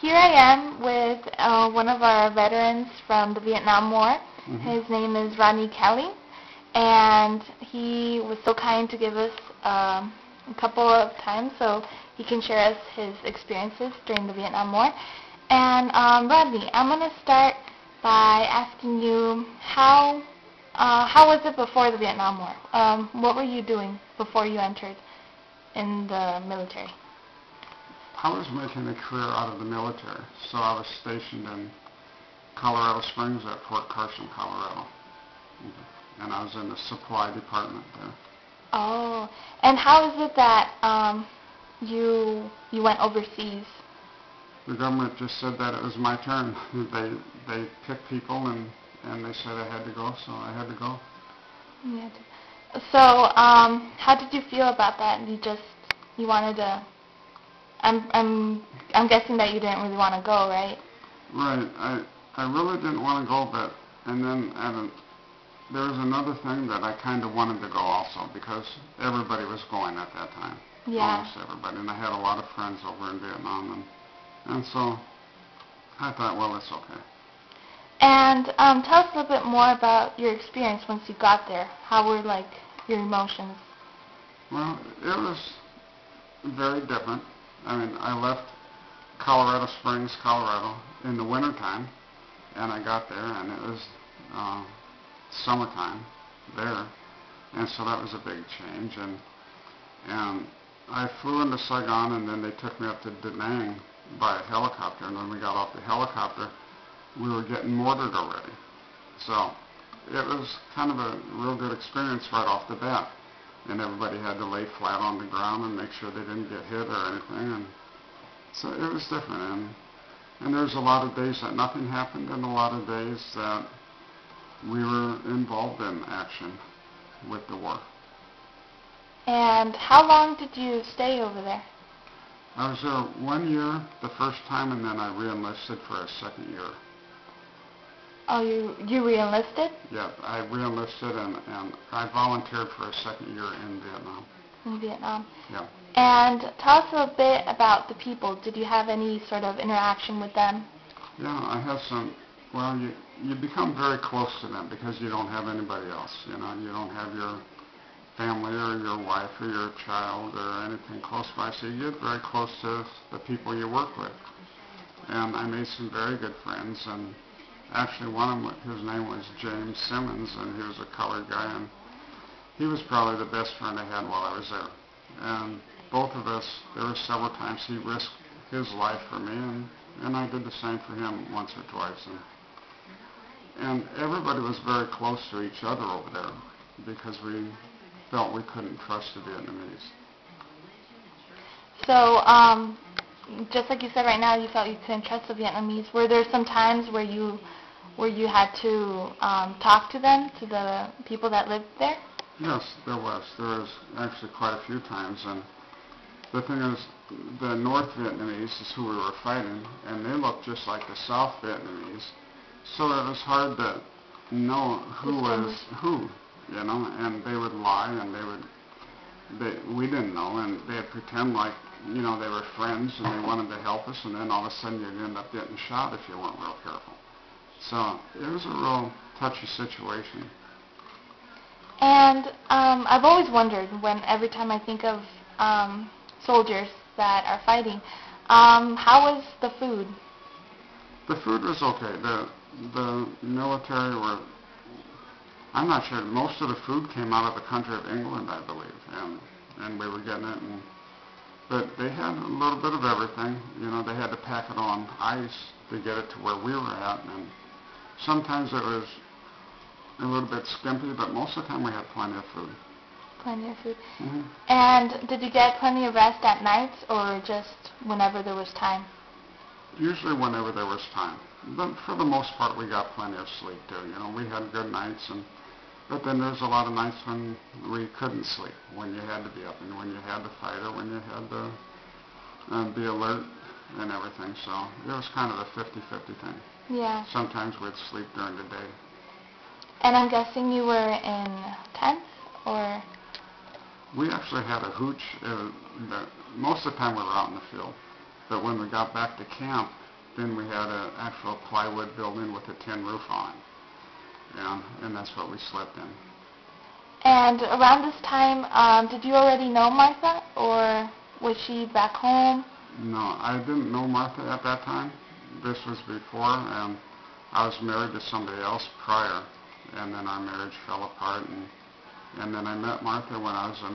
here I am with one of our veterans from the Vietnam War. His name is Rodney Kelly, and he was so kind to give us a couple of times so he can share us his experiences during the Vietnam War. And Rodney, I'm going to start by asking you how was it before the Vietnam War? What were you doing before you entered in the military? I was making a career out of the military, so I was stationed in Colorado Springs at Fort Carson, Colorado, and I was in the supply department there. Oh, and how is it that you went overseas? The government just said that it was my turn. They picked people and they said I had to go, so I had to go. Yeah. So, how did you feel about that? You wanted to. I'm guessing that you didn't really want to go, right? Right. I really didn't want to go, but and then there was another thing that I kind of wanted to go also because everybody was going at that time. Yeah. Almost everybody, and I had a lot of friends over in Vietnam, and so I thought, well, it's okay. And tell us a little bit more about your experience once you got there. How were your emotions? Well, it was very different. I mean, I left Colorado Springs, Colorado in the wintertime, and I got there, and it was summertime there, and so that was a big change. And I flew into Saigon, and then they took me up to Da Nang by helicopter, and when we got off the helicopter, we were getting mortared already. So it was kind of a real good experience right off the bat. And everybody had to lay flat on the ground and make sure they didn't get hit or anything. And so it was different. And there's a lot of days that nothing happened and a lot of days that we were involved in action with the war. And how long did you stay over there? I was there 1 year the first time, and then I re-enlisted for a second year. Oh, you re-enlisted? Yeah, I re-enlisted and I volunteered for a second year in Vietnam. In Vietnam. Yeah. And tell us a bit about the people. Did you have any sort of interaction with them? Yeah, I have some. Well, you become very close to them because you don't have anybody else. You know, you don't have your family or your wife or your child or anything close by, so you get very close to the people you work with. And I made some very good friends, and actually one of them, his name was James Simmons, and he was a colored guy, and he was probably the best friend I had while I was there. And both of us, there were several times he risked his life for me, and I did the same for him once or twice. And everybody was very close to each other over there because we felt we couldn't trust the Vietnamese. So, just like you said right now, you felt you couldn't trust the Vietnamese. Were there some times where you had to talk to them, to the people that lived there? Yes, there was. There was actually quite a few times. And the thing is, the North Vietnamese is who we were fighting, and they looked just like the South Vietnamese. So it was hard to know who was who, you know, and they would lie, and we didn't know, and they'd pretend like, you know, they were friends and they wanted to help us, and then all of a sudden you'd end up getting shot if you weren't real careful. So it was a real touchy situation. And I've always wondered, every time I think of soldiers that are fighting, how was the food? The food was okay. The military were, I'm not sure, most of the food came out of the country of England, I believe, and we were getting it. But they had a little bit of everything. You know, they had to pack it on ice to get it to where we were at, and sometimes it was a little bit skimpy, but most of the time we had plenty of food. Plenty of food. Mm-hmm. And did you get plenty of rest at nights, or just whenever there was time? Usually whenever there was time. But for the most part, we got plenty of sleep, too. You know, we had good nights, but then there's a lot of nights when we couldn't sleep, when you had to be up, and when you had to fight, or when you had to be alert and everything. So it was kind of a 50-50 thing. Yeah. Sometimes we'd sleep during the day. And I'm guessing you were in tents, or? We actually had a hooch. Most of the time we were out in the field. But when we got back to camp, then we had an actual plywood building with a tin roof on it. And that's what we slept in. And around this time, did you already know Martha, or was she back home? No, I didn't know Martha at that time. This was before, and I was married to somebody else prior, and then our marriage fell apart, and then I met Martha when I was a